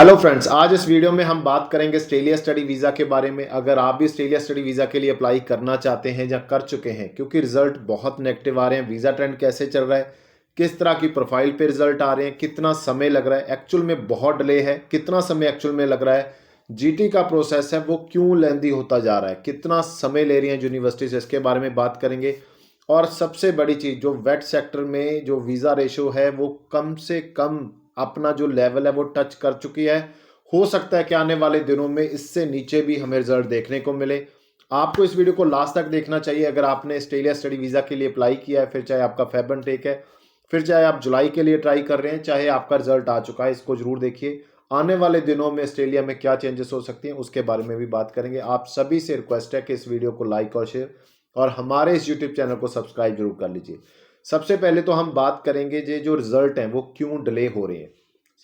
Hello friends, आज इस video में हम बात करेंगे ऑस्ट्रेलिया स्टडी वीज़ा के बारे में। अगर आप भी ऑस्ट्रेलिया स्टडी वीज़ा के लिए अप्लाई करना चाहते हैं या कर चुके हैं, क्योंकि रिजल्ट बहुत नेगेटिव आ रहे हैं, वीज़ा ट्रेंड कैसे चल रहा है, किस तरह की प्रोफाइल पे रिजल्ट आ रहे हैं, कितना समय लग रहा है, एक्चुअल में बहुत डिले है, कितना समय एक्चुअल में लग रहा है, जीटी का प्रोसेस है वो क्यों लेंदी होता जा रहा है, कितना समय ले रही है यूनिवर्सिटीज, इसके बारे में बात करेंगे। और सबसे बड़ी चीज़, जो वेट सेक्टर में जो वीज़ा रेशो है वो कम से कम अपना जो लेवल है वो टच कर चुकी है। हो सकता है कि आने वाले दिनों में इससे नीचे भी हमें रिजल्ट देखने को मिले। आपको इस वीडियो को लास्ट तक देखना चाहिए। अगर आपने ऑस्ट्रेलिया स्टडी वीज़ा के लिए अप्लाई किया है, फिर चाहे आपका फेब एंड टेक है, फिर चाहे आप जुलाई के लिए ट्राई कर रहे हैं, चाहे आपका रिजल्ट आ चुका है, इसको जरूर देखिए। आने वाले दिनों में ऑस्ट्रेलिया में क्या चेंजेस हो सकती हैं उसके बारे में भी बात करेंगे। आप सभी से रिक्वेस्ट है कि इस वीडियो को लाइक और शेयर और हमारे इस यूट्यूब चैनल को सब्सक्राइब जरूर कर लीजिए। सबसे पहले तो हम बात करेंगे ये जो रिजल्ट हैं वो क्यों डिले हो रहे हैं।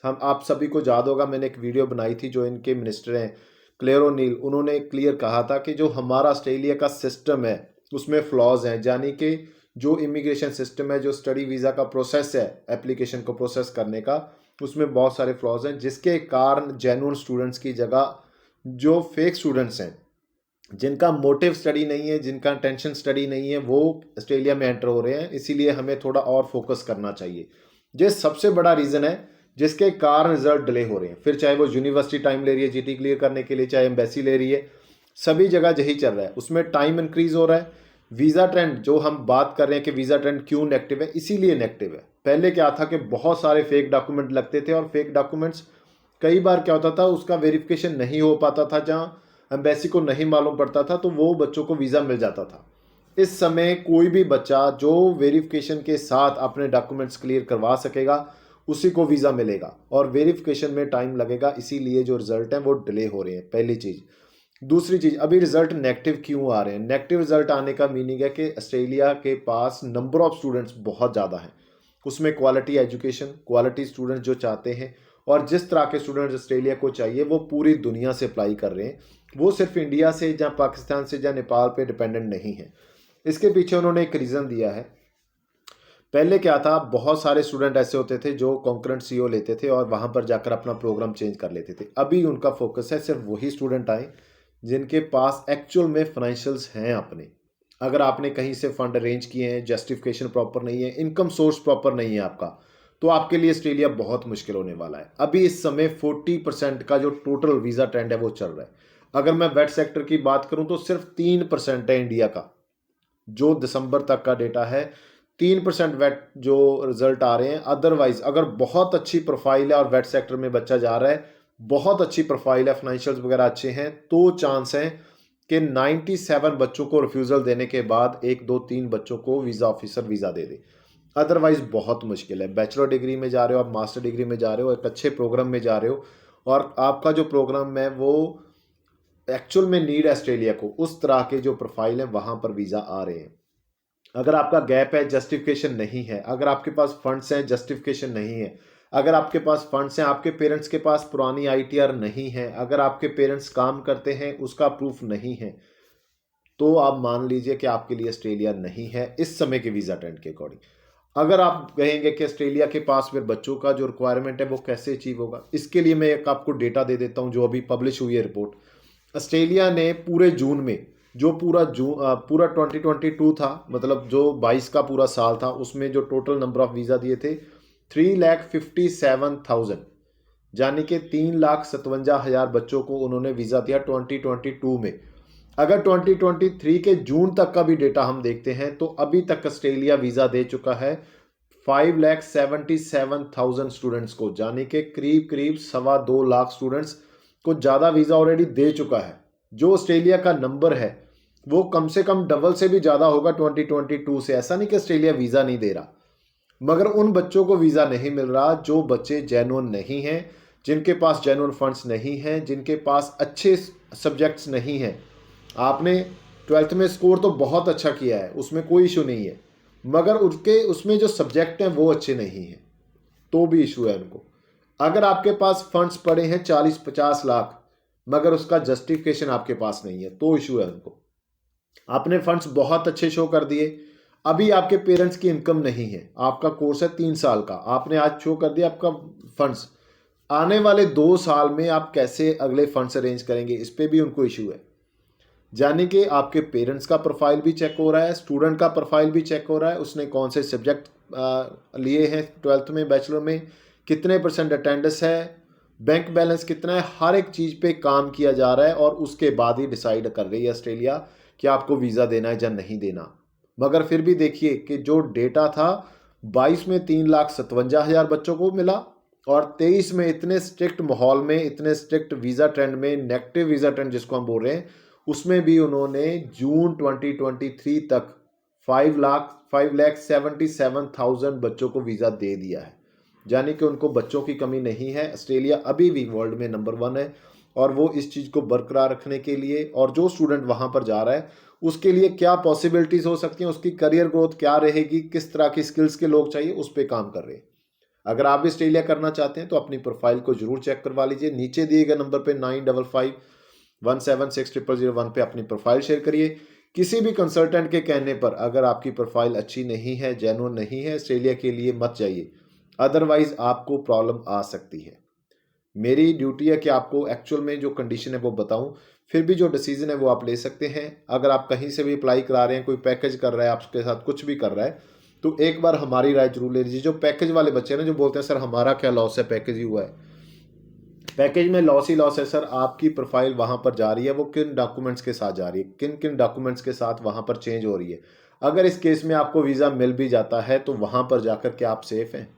हम आप सभी को याद होगा, मैंने एक वीडियो बनाई थी, जो इनके मिनिस्टर हैं क्लेयर ओनील, उन्होंने क्लियर कहा था कि जो हमारा ऑस्ट्रेलिया का सिस्टम है उसमें फ्लॉज हैं। यानी कि जो इमिग्रेशन सिस्टम है, जो स्टडी वीज़ा का प्रोसेस है एप्लीकेशन को प्रोसेस करने का, उसमें बहुत सारे फ्लॉज हैं, जिसके कारण जेन्युइन स्टूडेंट्स की जगह जो फेक स्टूडेंट्स हैं, जिनका मोटिव स्टडी नहीं है, जिनका टेंशन स्टडी नहीं है, वो ऑस्ट्रेलिया में एंटर हो रहे हैं। इसीलिए हमें थोड़ा और फोकस करना चाहिए। ये सबसे बड़ा रीज़न है जिसके कारण रिजल्ट डिले हो रहे हैं। फिर चाहे वो यूनिवर्सिटी टाइम ले रही है जीटी क्लियर करने के लिए, चाहे एम्बेसी ले रही है, सभी जगह यही चल रहा है। उसमें टाइम इंक्रीज हो रहा है। वीज़ा ट्रेंड जो हम बात कर रहे हैं कि वीज़ा ट्रेंड क्यों नेगेटिव है, इसीलिए नेगेटिव है। पहले क्या था कि बहुत सारे फेक डॉक्यूमेंट लगते थे, और फेक डॉक्यूमेंट्स कई बार क्या होता था, उसका वेरिफिकेशन नहीं हो पाता था, जहाँ एम्बेसी को नहीं मालूम पड़ता था, तो वो बच्चों को वीज़ा मिल जाता था। इस समय कोई भी बच्चा जो वेरिफिकेशन के साथ अपने डॉक्यूमेंट्स क्लियर करवा सकेगा, उसी को वीज़ा मिलेगा, और वेरिफिकेशन में टाइम लगेगा। इसीलिए जो रिजल्ट हैं वो डिले हो रहे हैं, पहली चीज़। दूसरी चीज़, अभी रिजल्ट नेगेटिव क्यों आ रहे हैं। नेगेटिव रिजल्ट आने का मीनिंग है कि ऑस्ट्रेलिया के पास नंबर ऑफ स्टूडेंट्स बहुत ज़्यादा हैं, उसमें क्वालिटी एजुकेशन, क्वालिटी स्टूडेंट्स जो चाहते हैं, और जिस तरह के स्टूडेंट्स ऑस्ट्रेलिया को चाहिए वो पूरी दुनिया से अप्लाई कर रहे हैं। वो सिर्फ इंडिया से या पाकिस्तान से या नेपाल पे डिपेंडेंट नहीं है। इसके पीछे उन्होंने एक रीज़न दिया है। पहले क्या था, बहुत सारे स्टूडेंट ऐसे होते थे जो कॉन्करेंट सीओ लेते थे और वहाँ पर जाकर अपना प्रोग्राम चेंज कर लेते थे। अभी उनका फोकस है सिर्फ वही स्टूडेंट आए जिनके पास एक्चुअल में फाइनेंशियल्स हैं अपने। अगर आपने कहीं से फंड अरेंज किए हैं, जस्टिफिकेशन प्रॉपर नहीं है, इनकम सोर्स प्रॉपर नहीं है आपका, तो आपके लिए ऑस्ट्रेलिया बहुत मुश्किल होने वाला है। अभी इस समय 40% का जो टोटल वीज़ा ट्रेंड है वो चल रहा है। अगर मैं वेट सेक्टर की बात करूं तो सिर्फ 3% है इंडिया का, जो दिसंबर तक का डेटा है। 3% वेट जो रिजल्ट आ रहे हैं। अदरवाइज अगर बहुत अच्छी प्रोफाइल है और वेट सेक्टर में बच्चा जा रहा है, बहुत अच्छी प्रोफाइल है, फाइनेंशियल्स वगैरह अच्छे हैं, तो चांस है कि 97 बच्चों को रिफ्यूज़ल देने के बाद 1 2 3 बच्चों को वीज़ा ऑफिसर वीज़ा दे दे। अदरवाइज बहुत मुश्किल है। बैचलर डिग्री में जा रहे हो आप, मास्टर डिग्री में जा रहे हो, एक अच्छे प्रोग्राम में जा रहे हो, और आपका जो प्रोग्राम है वो एक्चुअल में नीड है ऑस्ट्रेलिया को, उस तरह के जो प्रोफाइल है वहाँ पर वीज़ा आ रहे हैं। अगर आपका गैप है, जस्टिफिकेशन नहीं है, अगर आपके पास फंड्स हैं, जस्टिफिकेशन नहीं है, अगर आपके पास फंड्स हैं, आपके पेरेंट्स के पास पुरानी आईटीआर नहीं है, अगर आपके पेरेंट्स काम करते हैं उसका प्रूफ नहीं है, तो आप मान लीजिए कि आपके लिए ऑस्ट्रेलिया नहीं है इस समय के वीज़ा ट्रेंड के अकॉर्डिंग। अगर आप कहेंगे कि ऑस्ट्रेलिया के पास फिर बच्चों का जो रिक्वायरमेंट है वो कैसे अचीव होगा, इसके लिए मैं एक आपको डेटा दे देता हूं, जो अभी पब्लिश हुई है रिपोर्ट। ऑस्ट्रेलिया ने पूरे जून में, जो पूरा 2022 था, मतलब जो 22 का पूरा साल था, उसमें जो टोटल नंबर ऑफ वीज़ा दिए थे 3,57,000, यानी कि 3,57,000 बच्चों को उन्होंने वीज़ा दिया 2022 में। अगर 2023 के जून तक का भी डेटा हम देखते हैं तो अभी तक ऑस्ट्रेलिया वीज़ा दे चुका है 5,77,000 स्टूडेंट्स को, यानी कि करीब करीब 2.25 लाख स्टूडेंट्स को ज़्यादा वीज़ा ऑलरेडी दे चुका है। जो ऑस्ट्रेलिया का नंबर है वो कम से कम डबल से भी ज़्यादा होगा 2022 से। ऐसा नहीं कि ऑस्ट्रेलिया वीज़ा नहीं दे रहा, मगर उन बच्चों को वीज़ा नहीं मिल रहा जो बच्चे जेन्युइन नहीं हैं, जिनके पास जेन्युइन फंड्स नहीं हैं, जिनके पास अच्छे सब्जेक्ट्स नहीं हैं। आपने 12th में स्कोर तो बहुत अच्छा किया है, उसमें कोई इशू नहीं है, मगर उसके उसमें जो सब्जेक्ट हैं वो अच्छे नहीं हैं, तो भी इशू है उनको। अगर आपके पास फंड्स पड़े हैं 40-50 लाख, मगर उसका जस्टिफिकेशन आपके पास नहीं है, तो इशू है उनको। आपने फंड्स बहुत अच्छे शो कर दिए, अभी आपके पेरेंट्स की इनकम नहीं है, आपका कोर्स है 3 साल का, आपने आज शो कर दिया आपका फंड्स, आने वाले 2 साल में आप कैसे अगले फंड्स अरेंज करेंगे, इस पे भी उनको इशू है। यानी कि आपके पेरेंट्स का प्रोफाइल भी चेक हो रहा है, स्टूडेंट का प्रोफाइल भी चेक हो रहा है, उसने कौन से सब्जेक्ट लिए हैं 12th में, बैचलर में, कितने % अटेंडेंस है, बैंक बैलेंस कितना है, हर एक चीज़ पे काम किया जा रहा है और उसके बाद ही डिसाइड कर रही है ऑस्ट्रेलिया कि आपको वीज़ा देना है या नहीं देना। मगर फिर भी देखिए कि जो डेटा था 22 में 3,57,000 बच्चों को मिला और 23 में इतने स्ट्रिक्ट माहौल में, इतने स्ट्रिक्ट वीज़ा ट्रेंड में, नेगेटिव वीज़ा ट्रेंड जिसको हम बोल रहे हैं, उसमें भी उन्होंने जून 2023 तक 5,77,000 बच्चों को वीज़ा दे दिया है। यानी कि उनको बच्चों की कमी नहीं है। ऑस्ट्रेलिया अभी भी वर्ल्ड में नंबर 1 है और वो इस चीज़ को बरकरार रखने के लिए, और जो स्टूडेंट वहाँ पर जा रहा है उसके लिए क्या पॉसिबिलिटीज़ हो सकती हैं, उसकी करियर ग्रोथ क्या रहेगी, किस तरह की स्किल्स के लोग चाहिए, उस पर काम कर रहे हैं। अगर आप भी ऑस्ट्रेलिया करना चाहते हैं तो अपनी प्रोफाइल को जरूर चेक करवा लीजिए। नीचे दिए गए नंबर पे 9551760001 पे अपनी प्रोफाइल शेयर करिए। किसी भी कंसल्टेंट के कहने पर अगर आपकी प्रोफाइल अच्छी नहीं है, जेन्युइन नहीं है, ऑस्ट्रेलिया के लिए मत जाइए, अदरवाइज आपको प्रॉब्लम आ सकती है। मेरी ड्यूटी है कि आपको एक्चुअल में जो कंडीशन है वो बताऊं, फिर भी जो डिसीजन है वो आप ले सकते हैं। अगर आप कहीं से भी अप्लाई करा रहे हैं, कोई पैकेज कर रहा है आपके साथ, कुछ भी कर रहा है, तो एक बार हमारी राय जरूर ले लीजिए। जो पैकेज वाले बच्चे हैं ना, जो बोलते हैं सर हमारा क्या लॉस है, पैकेज ही हुआ है, पैकेज में लॉस ही लॉस है सर। आपकी प्रोफाइल वहां पर जा रही है, वो किन डॉक्यूमेंट्स के साथ जा रही है, किन किन डॉक्यूमेंट्स के साथ वहां पर चेंज हो रही है। अगर इस केस में आपको वीज़ा मिल भी जाता है तो वहां पर जाकर के आप सेफ हैं।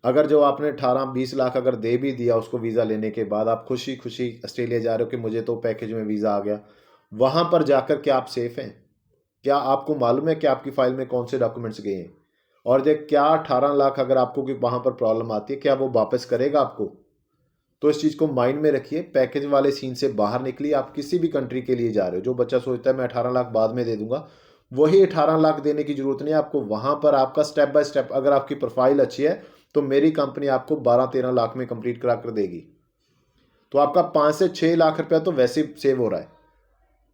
अगर जो आपने 18-20 लाख अगर दे भी दिया उसको वीज़ा लेने के बाद, आप खुशी खुशी ऑस्ट्रेलिया जा रहे हो कि मुझे तो पैकेज में वीज़ा आ गया, वहां पर जाकर क्या आप सेफ हैं? क्या आपको मालूम है कि आपकी फाइल में कौन से डॉक्यूमेंट्स गए हैं? और जो क्या 18 लाख अगर आपको कि वहां पर प्रॉब्लम आती है, क्या वो वापस करेगा आपको? तो इस चीज़ को माइंड में रखिए। पैकेज वाले सीन से बाहर निकलिए। आप किसी भी कंट्री के लिए जा रहे हो, जो बच्चा सोचता है मैं 18 लाख बाद में दे दूंगा, वही 18 लाख देने की जरूरत नहीं है आपको। वहां पर आपका स्टेप बाय स्टेप, अगर आपकी प्रोफाइल अच्छी है तो मेरी कंपनी आपको 12-13 लाख में कंप्लीट करा कर देगी। तो आपका 5 से 6 लाख रुपया तो वैसे सेव हो रहा है।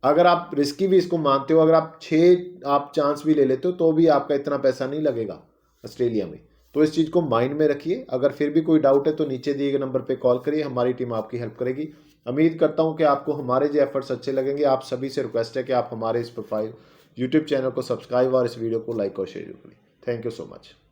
अगर आप रिस्की भी इसको मानते हो, अगर आप 6 आप चांस भी ले लेते हो तो भी आपका इतना पैसा नहीं लगेगा ऑस्ट्रेलिया में। तो इस चीज़ को माइंड में रखिए। अगर फिर भी कोई डाउट है तो नीचे दिए गए नंबर पे कॉल करिए, हमारी टीम आपकी हेल्प करेगी। उम्मीद करता हूं कि आपको हमारे जो एफर्ट्स अच्छे लगेंगे। आप सभी से रिक्वेस्ट है कि आप हमारे इस प्रोफाइल यूट्यूब चैनल को सब्सक्राइब और इस वीडियो को लाइक और शेयर करिए। Thank you so much.